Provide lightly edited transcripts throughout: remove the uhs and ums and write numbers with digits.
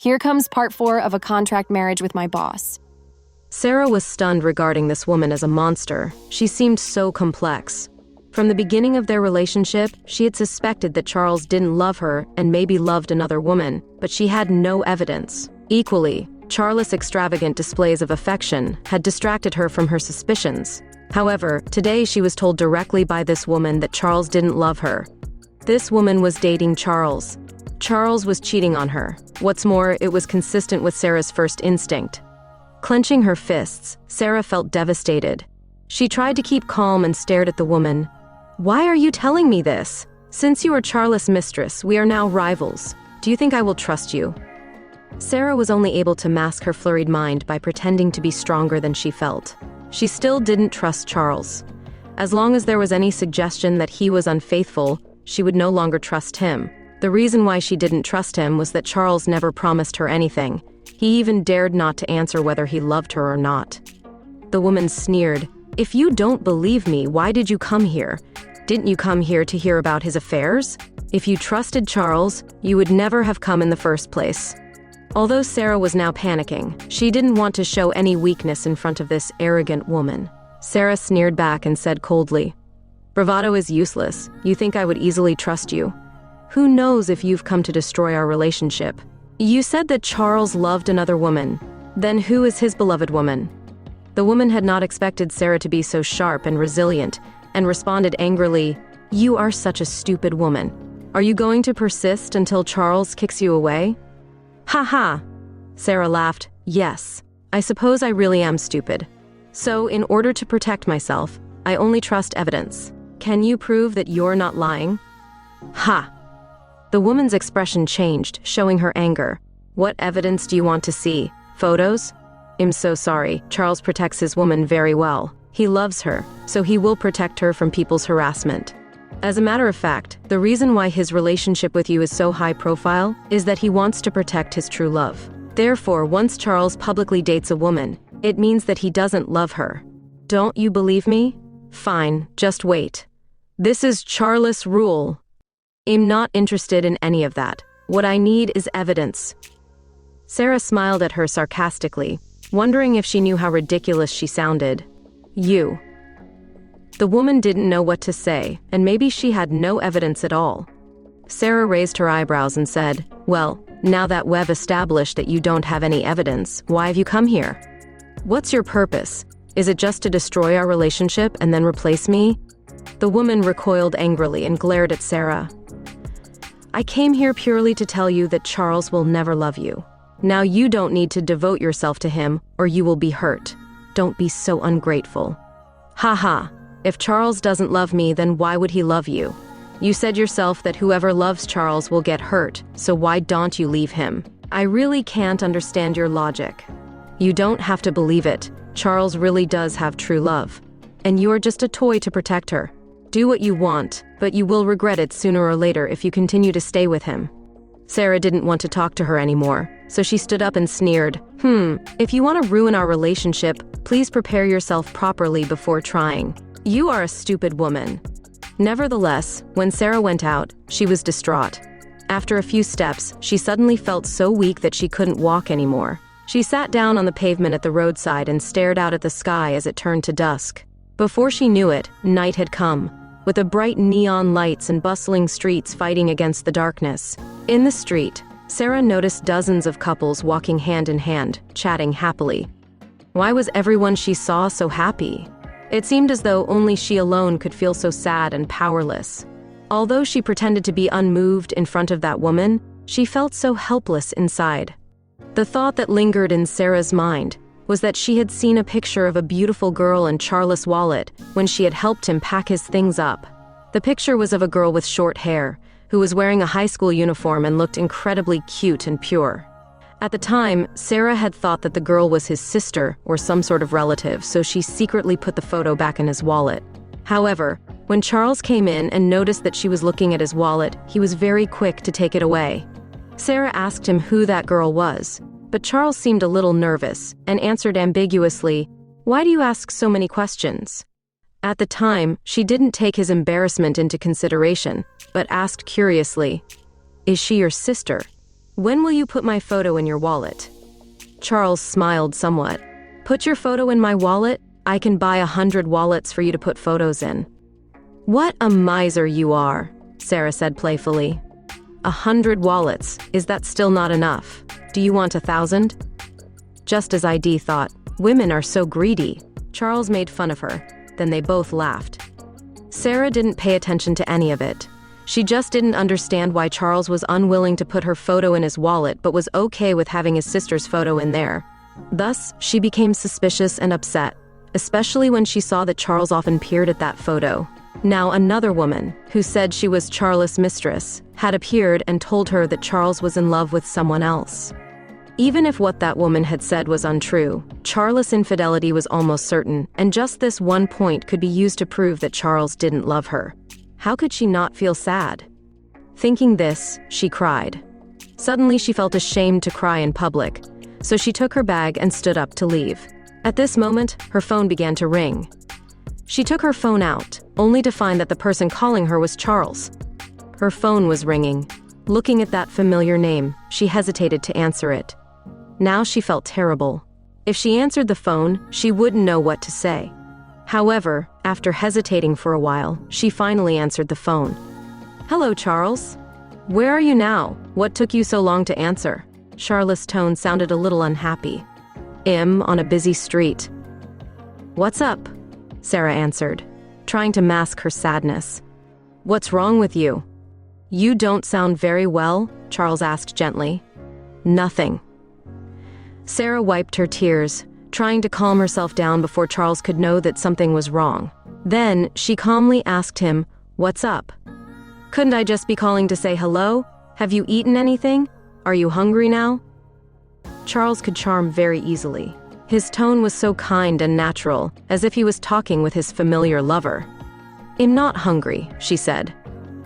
Here comes part 4 of a contract marriage with my boss. Sarah was stunned regarding this woman as a monster. She seemed so complex. From the beginning of their relationship, she had suspected that Charles didn't love her and maybe loved another woman, but she had no evidence. Equally, Charles' extravagant displays of affection had distracted her from her suspicions. However, today she was told directly by this woman that Charles didn't love her. This woman was dating Charles. Charles was cheating on her. What's more, it was consistent with Sarah's first instinct. Clenching her fists, Sarah felt devastated. She tried to keep calm and stared at the woman. "Why are you telling me this? Since you are Charles' mistress, we are now rivals. Do you think I will trust you?" Sarah was only able to mask her flurried mind by pretending to be stronger than she felt. She still didn't trust Charles. As long as there was any suggestion that he was unfaithful, she would no longer trust him. The reason why she didn't trust him was that Charles never promised her anything. He even dared not to answer whether he loved her or not. The woman sneered, "If you don't believe me, why did you come here? Didn't you come here to hear about his affairs? If you trusted Charles, you would never have come in the first place." Although Sarah was now panicking, she didn't want to show any weakness in front of this arrogant woman. Sarah sneered back and said coldly, "Bravado is useless. You think I would easily trust you? Who knows if you've come to destroy our relationship? You said that Charles loved another woman. Then who is his beloved woman?" The woman had not expected Sarah to be so sharp and resilient, and responded angrily, "You are such a stupid woman. Are you going to persist until Charles kicks you away?" "Ha ha!" Sarah laughed. "Yes, I suppose I really am stupid. So, in order to protect myself, I only trust evidence. Can you prove that you're not lying?" "Ha!" The woman's expression changed, showing her anger. "What evidence do you want to see? Photos?" "I'm so sorry. Charles protects his woman very well. He loves her, so he will protect her from people's harassment. As a matter of fact, the reason why his relationship with you is so high profile is that he wants to protect his true love. Therefore, once Charles publicly dates a woman, it means that he doesn't love her. Don't you believe me? Fine, just wait. This is Charles' rule. I'm not interested in any of that. What I need is evidence." Sarah smiled at her sarcastically, wondering if she knew how ridiculous she sounded. "You." The woman didn't know what to say, and maybe she had no evidence at all. Sarah raised her eyebrows and said, "Well, now that we've established that you don't have any evidence, why have you come here? What's your purpose? Is it just to destroy our relationship and then replace me?" The woman recoiled angrily and glared at Sarah. "I came here purely to tell you that Charles will never love you. Now you don't need to devote yourself to him, or you will be hurt. Don't be so ungrateful." "Ha ha. If Charles doesn't love me, then why would he love you? You said yourself that whoever loves Charles will get hurt, so why don't you leave him? I really can't understand your logic. You don't have to believe it. Charles really does have true love. And you are just a toy to protect her. Do what you want, but you will regret it sooner or later if you continue to stay with him." Sarah didn't want to talk to her anymore, so she stood up and sneered, If you want to ruin our relationship, please prepare yourself properly before trying. You are a stupid woman." Nevertheless, when Sarah went out, she was distraught. After a few steps, she suddenly felt so weak that she couldn't walk anymore. She sat down on the pavement at the roadside and stared out at the sky as it turned to dusk. Before she knew it, night had come, with the bright neon lights and bustling streets fighting against the darkness. In the street, Sarah noticed dozens of couples walking hand in hand, chatting happily. Why was everyone she saw so happy? It seemed as though only she alone could feel so sad and powerless. Although she pretended to be unmoved in front of that woman, she felt so helpless inside. The thought that lingered in Sarah's mind was that she had seen a picture of a beautiful girl in Charles' wallet when she had helped him pack his things up. The picture was of a girl with short hair, who was wearing a high school uniform and looked incredibly cute and pure. At the time, Sarah had thought that the girl was his sister or some sort of relative, so she secretly put the photo back in his wallet. However, when Charles came in and noticed that she was looking at his wallet, he was very quick to take it away. Sarah asked him who that girl was, but Charles seemed a little nervous and answered ambiguously, "Why do you ask so many questions?" At the time, she didn't take his embarrassment into consideration, but asked curiously, "Is she your sister?" When will you put my photo in your wallet? Charles smiled somewhat. Put your photo in my wallet? I can buy 100 wallets for you to put photos in. What a miser you are, Sarah said playfully. 100 wallets, is that still not enough? Do you want 1,000? Just as ID thought, women are so greedy. Charles made fun of her. Then they both laughed. Sarah didn't pay attention to any of it. She just didn't understand why Charles was unwilling to put her photo in his wallet but was okay with having his sister's photo in there. Thus, she became suspicious and upset, especially when she saw that Charles often peered at that photo. Now another woman, who said she was Charles' mistress, had appeared and told her that Charles was in love with someone else. Even if what that woman had said was untrue, Charles' infidelity was almost certain, and just this one point could be used to prove that Charles didn't love her. How could she not feel sad? Thinking this, she cried. Suddenly she felt ashamed to cry in public, so she took her bag and stood up to leave. At this moment, her phone began to ring. She took her phone out, only to find that the person calling her was Charles. Her phone was ringing. Looking at that familiar name, she hesitated to answer it. Now she felt terrible. If she answered the phone, she wouldn't know what to say. However, after hesitating for a while, she finally answered the phone. Hello, Charles. Where are you now? What took you so long to answer? Charlotte's tone sounded a little unhappy. On a busy street. What's up? Sarah answered, trying to mask her sadness. What's wrong with you? You don't sound very well, Charles asked gently. Nothing. Sarah wiped her tears, trying to calm herself down before Charles could know that something was wrong. Then, she calmly asked him, What's up? Couldn't I just be calling to say hello? Have you eaten anything? Are you hungry now? Charles could charm very easily. His tone was so kind and natural, as if he was talking with his familiar lover. I'm not hungry, she said.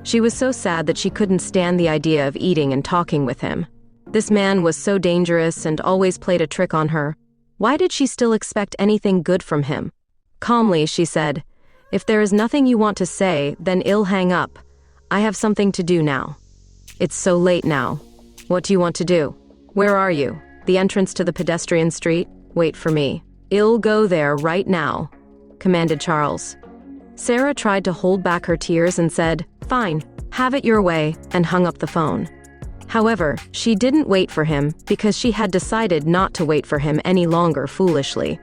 She was so sad that she couldn't stand the idea of eating and talking with him. This man was so dangerous and always played a trick on her. Why did she still expect anything good from him? Calmly, she said, If there is nothing you want to say, then I'll hang up. I have something to do now. It's so late now. What do you want to do? Where are you? The entrance to the pedestrian street? Wait for me. I'll go there right now, commanded Charles. Sarah tried to hold back her tears and said, Fine, have it your way, and hung up the phone. However, she didn't wait for him because she had decided not to wait for him any longer foolishly.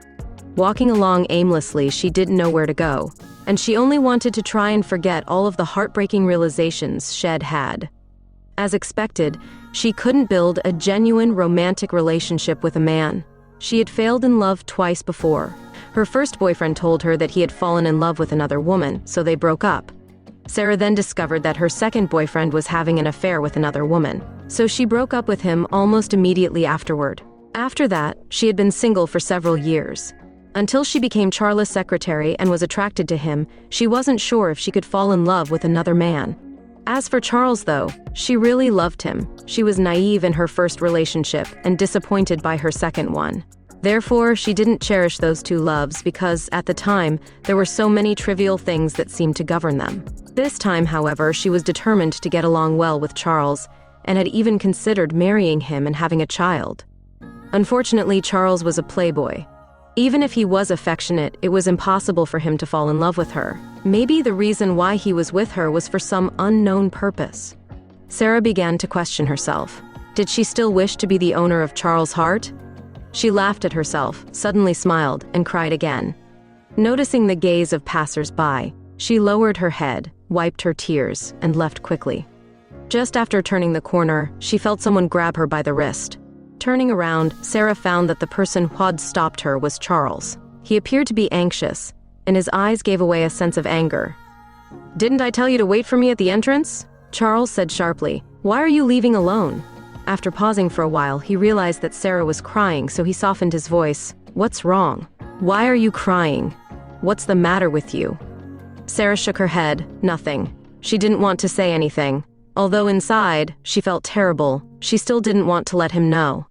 Walking along aimlessly, she didn't know where to go, and she only wanted to try and forget all of the heartbreaking realizations Shed had. As expected, she couldn't build a genuine romantic relationship with a man. She had failed in love twice before. Her first boyfriend told her that he had fallen in love with another woman, so they broke up. Sarah then discovered that her second boyfriend was having an affair with another woman, so she broke up with him almost immediately afterward. After that, she had been single for several years. Until she became Charles' secretary and was attracted to him, she wasn't sure if she could fall in love with another man. As for Charles, though, she really loved him. She was naive in her first relationship and disappointed by her second one. Therefore, she didn't cherish those two loves because, at the time, there were so many trivial things that seemed to govern them. This time, however, she was determined to get along well with Charles and had even considered marrying him and having a child. Unfortunately, Charles was a playboy. Even if he was affectionate, it was impossible for him to fall in love with her. Maybe the reason why he was with her was for some unknown purpose. Sarah began to question herself. Did she still wish to be the owner of Charles' heart? She laughed at herself, suddenly smiled, and cried again. Noticing the gaze of passers-by, she lowered her head, wiped her tears, and left quickly. Just after turning the corner, she felt someone grab her by the wrist. Turning around, Sarah found that the person who had stopped her was Charles. He appeared to be anxious, and his eyes gave away a sense of anger. "Didn't I tell you to wait for me at the entrance?" Charles said sharply. "Why are you leaving alone?" After pausing for a while, he realized that Sarah was crying, so he softened his voice. "What's wrong? Why are you crying? What's the matter with you?" Sarah shook her head. Nothing. She didn't want to say anything. Although inside, she felt terrible, she still didn't want to let him know.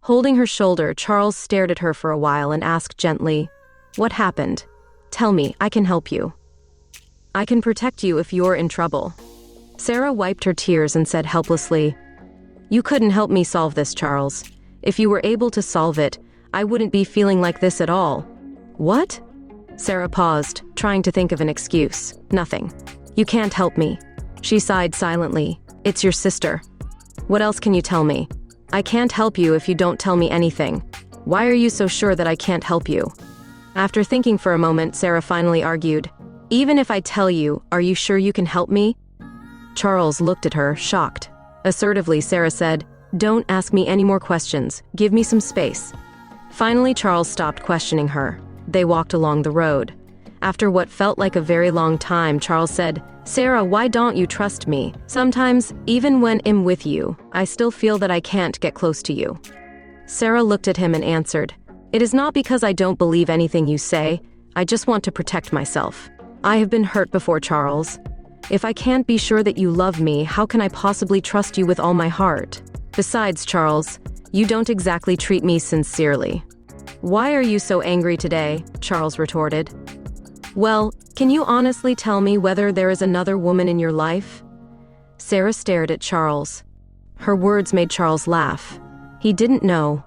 Holding her shoulder, Charles stared at her for a while and asked gently, "What happened? Tell me, I can help you. I can protect you if you're in trouble." Sarah wiped her tears and said helplessly, You couldn't help me solve this, Charles. If you were able to solve it, I wouldn't be feeling like this at all. What? Sarah paused, trying to think of an excuse. Nothing. You can't help me. She sighed silently. It's your sister. What else can you tell me? I can't help you if you don't tell me anything. Why are you so sure that I can't help you? After thinking for a moment, Sarah finally argued, Even if I tell you, are you sure you can help me? Charles looked at her, shocked. Assertively, Sarah said, Don't ask me any more questions. Give me some space. Finally, Charles stopped questioning her. They walked along the road. After what felt like a very long time, Charles said, Sarah, why don't you trust me? Sometimes, even when I'm with you, I still feel that I can't get close to you. Sarah looked at him and answered, It is not because I don't believe anything you say. I just want to protect myself. I have been hurt before, Charles. If I can't be sure that you love me, how can I possibly trust you with all my heart? Besides, Charles, you don't exactly treat me sincerely. Why are you so angry today? Charles retorted. Well, can you honestly tell me whether there is another woman in your life? Sarah stared at Charles. Her words made Charles laugh. He didn't know.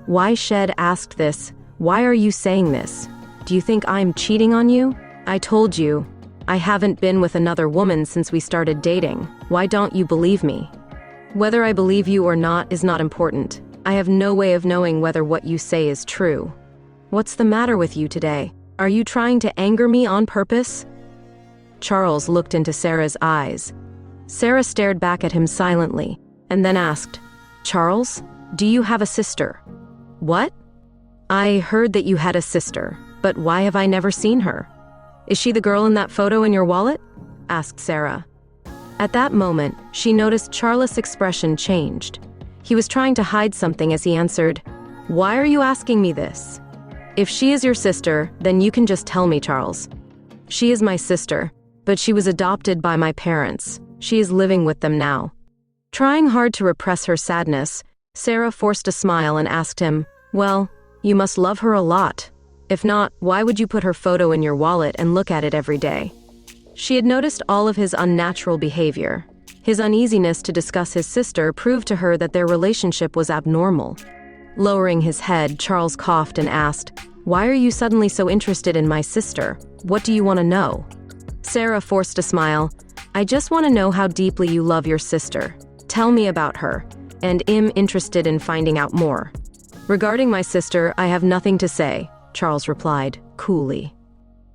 Why Shed asked this? Why are you saying this? Do you think I'm cheating on you? I told you. I haven't been with another woman since we started dating. Why don't you believe me? Whether I believe you or not is not important. I have no way of knowing whether what you say is true. What's the matter with you today? Are you trying to anger me on purpose? Charles looked into Sarah's eyes. Sarah stared back at him silently, and then asked, Charles, do you have a sister? What? I heard that you had a sister, but why have I never seen her? Is she the girl in that photo in your wallet? Asked Sarah. At that moment, she noticed Charles' expression changed. He was trying to hide something as he answered, Why are you asking me this? If she is your sister, then you can just tell me, Charles. She is my sister, but she was adopted by my parents. She is living with them now. Trying hard to repress her sadness, Sarah forced a smile and asked him, Well, you must love her a lot. If not, why would you put her photo in your wallet and look at it every day? She had noticed all of his unnatural behavior. His uneasiness to discuss his sister proved to her that their relationship was abnormal. Lowering his head, Charles coughed and asked, Why are you suddenly so interested in my sister? What do you want to know? Sarah forced a smile. I just want to know how deeply you love your sister. Tell me about her, and I'm interested in finding out more. Regarding my sister, I have nothing to say, Charles replied, coolly.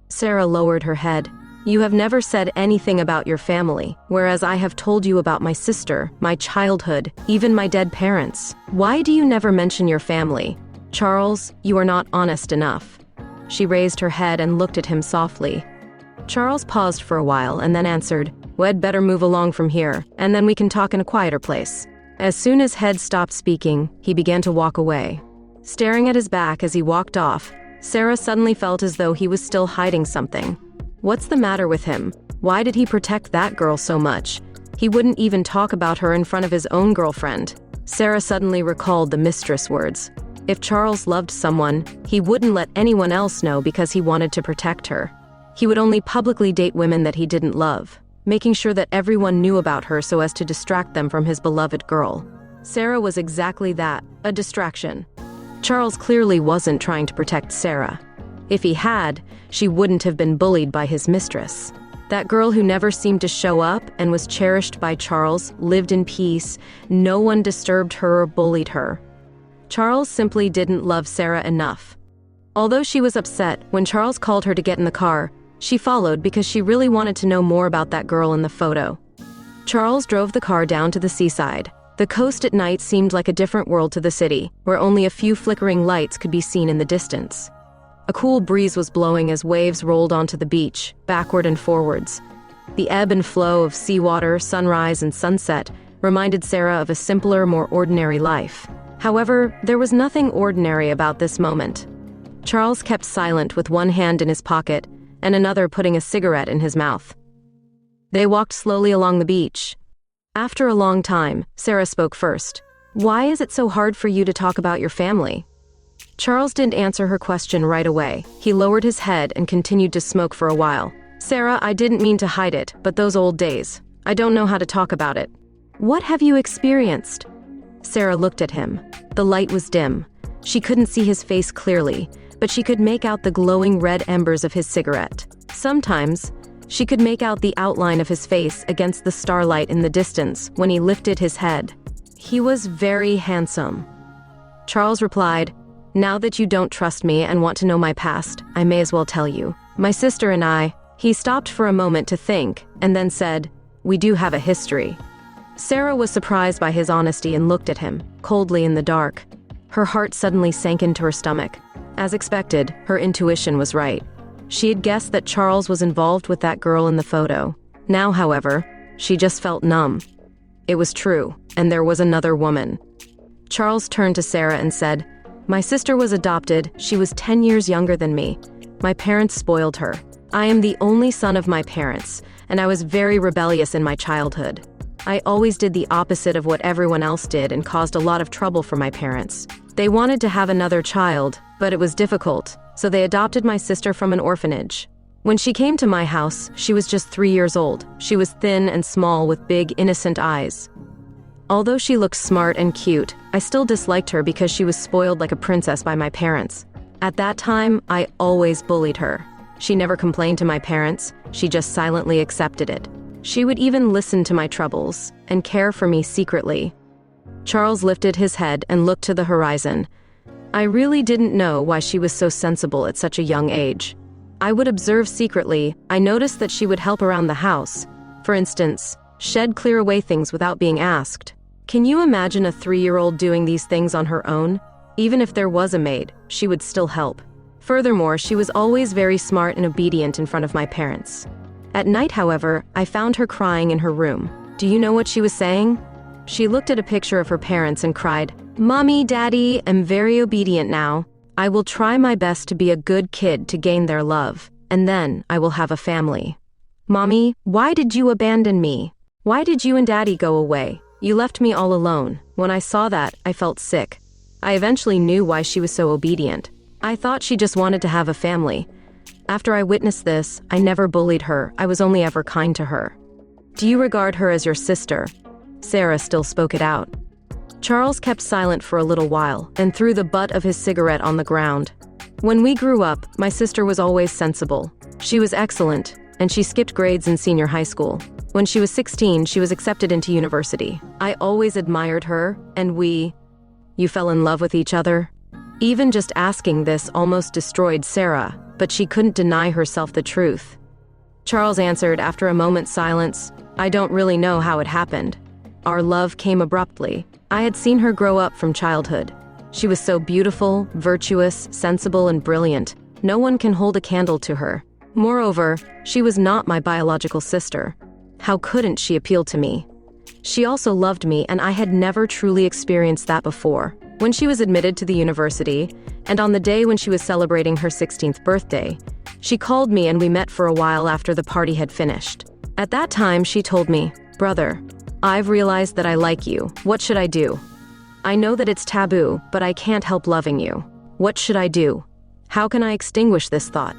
Sarah lowered her head. You have never said anything about your family, whereas I have told you about my sister, my childhood, even my dead parents. Why do you never mention your family? Charles, you are not honest enough. She raised her head and looked at him softly. Charles paused for a while and then answered, We'd better move along from here, and then we can talk in a quieter place. As soon as Head stopped speaking, he began to walk away. Staring at his back as he walked off, Sarah suddenly felt as though he was still hiding something. What's the matter with him? Why did he protect that girl so much? He wouldn't even talk about her in front of his own girlfriend. Sarah suddenly recalled the mistress words. If Charles loved someone, he wouldn't let anyone else know because he wanted to protect her. He would only publicly date women that he didn't love, making sure that everyone knew about her so as to distract them from his beloved girl. Sarah was exactly that, a distraction. Charles clearly wasn't trying to protect Sarah. If he had, she wouldn't have been bullied by his mistress. That girl who never seemed to show up and was cherished by Charles lived in peace. No one disturbed her or bullied her. Charles simply didn't love Sarah enough. Although she was upset when Charles called her to get in the car, she followed because she really wanted to know more about that girl in the photo. Charles drove the car down to the seaside. The coast at night seemed like a different world to the city, where only a few flickering lights could be seen in the distance. A cool breeze was blowing as waves rolled onto the beach, backward and forwards. The ebb and flow of seawater, sunrise, and sunset reminded Sarah of a simpler, more ordinary life. However, there was nothing ordinary about this moment. Charles kept silent with one hand in his pocket and another putting a cigarette in his mouth. They walked slowly along the beach. After a long time, Sarah spoke first. Why is it so hard for you to talk about your family? Charles didn't answer her question right away. He lowered his head and continued to smoke for a while. Sarah, I didn't mean to hide it, but those old days. I don't know how to talk about it. What have you experienced? Sarah looked at him. The light was dim. She couldn't see his face clearly, but she could make out the glowing red embers of his cigarette. Sometimes, she could make out the outline of his face against the starlight in the distance when he lifted his head. He was very handsome. Charles replied, "Now that you don't trust me and want to know my past, I may as well tell you. My sister and I." He stopped for a moment to think, and then said, "We do have a history." Sarah was surprised by his honesty and looked at him, coldly in the dark. Her heart suddenly sank into her stomach. As expected, her intuition was right. She had guessed that Charles was involved with that girl in the photo. Now, however, she just felt numb. It was true, and there was another woman. Charles turned to Sarah and said, "My sister was adopted. She was 10 years younger than me. My parents spoiled her. I am the only son of my parents, and I was very rebellious in my childhood. I always did the opposite of what everyone else did and caused a lot of trouble for my parents. They wanted to have another child, but it was difficult, so they adopted my sister from an orphanage. When she came to my house, she was just 3 years old. She was thin and small with big, innocent eyes. Although she looked smart and cute, I still disliked her because she was spoiled like a princess by my parents. At that time, I always bullied her. She never complained to my parents, she just silently accepted it. She would even listen to my troubles and care for me secretly." Charles lifted his head and looked to the horizon. "I really didn't know why she was so sensible at such a young age. I would observe secretly. I noticed that she would help around the house. For instance, clear away things without being asked. Can you imagine a 3-year-old doing these things on her own? Even if there was a maid, she would still help. Furthermore, she was always very smart and obedient in front of my parents. At night, however, I found her crying in her room. Do you know what she was saying? She looked at a picture of her parents and cried, 'Mommy, Daddy, I'm very obedient now. I will try my best to be a good kid to gain their love, and then I will have a family. Mommy, why did you abandon me? Why did you and Daddy go away? You left me all alone.' When I saw that, I felt sick. I eventually knew why she was so obedient. I thought she just wanted to have a family. After I witnessed this, I never bullied her. I was only ever kind to her. Do you regard her as your sister?" Sarah still spoke it out. Charles kept silent for a little while and threw the butt of his cigarette on the ground. "When we grew up, my sister was always sensible. She was excellent, and she skipped grades in senior high school. When she was 16, she was accepted into university. I always admired her, and You fell in love with each other?" Even just asking this almost destroyed Sarah, but she couldn't deny herself the truth. Charles answered after a moment's silence, "I don't really know how it happened. Our love came abruptly. I had seen her grow up from childhood. She was so beautiful, virtuous, sensible, and brilliant. No one can hold a candle to her. Moreover, she was not my biological sister. How couldn't she appeal to me? She also loved me, and I had never truly experienced that before. When she was admitted to the university, and on the day when she was celebrating her 16th birthday, she called me and we met for a while after the party had finished. At that time, she told me, 'Brother, I've realized that I like you. What should I do? I know that it's taboo, but I can't help loving you. What should I do? How can I extinguish this thought?'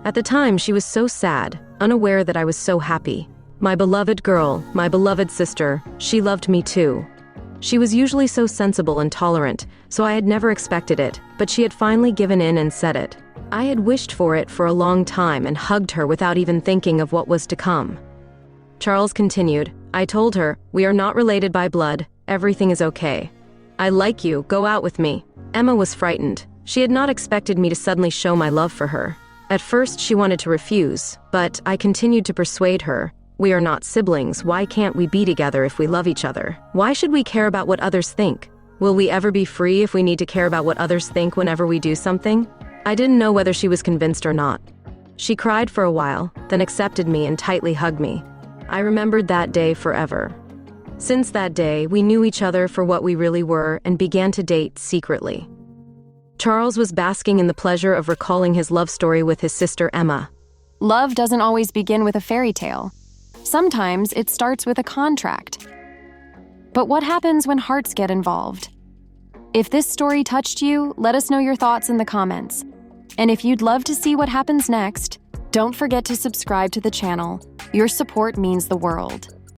At the time, she was so sad, unaware that I was so happy. My beloved girl, my beloved sister, she loved me too. She was usually so sensible and tolerant, so I had never expected it, but she had finally given in and said it. I had wished for it for a long time and hugged her without even thinking of what was to come." Charles continued, "I told her, 'We are not related by blood. Everything is okay. I like you. Go out with me.' Emma was frightened. She had not expected me to suddenly show my love for her. At first, she wanted to refuse, but I continued to persuade her. 'We are not siblings. Why can't we be together if we love each other? Why should we care about what others think? Will we ever be free if we need to care about what others think whenever we do something?' I didn't know whether she was convinced or not. She cried for a while, then accepted me and tightly hugged me. I remembered that day forever. Since that day, we knew each other for what we really were and began to date secretly." Charles was basking in the pleasure of recalling his love story with his sister Emma. Love doesn't always begin with a fairy tale. Sometimes it starts with a contract. But what happens when hearts get involved? If this story touched you, let us know your thoughts in the comments. And if you'd love to see what happens next, don't forget to subscribe to the channel. Your support means the world.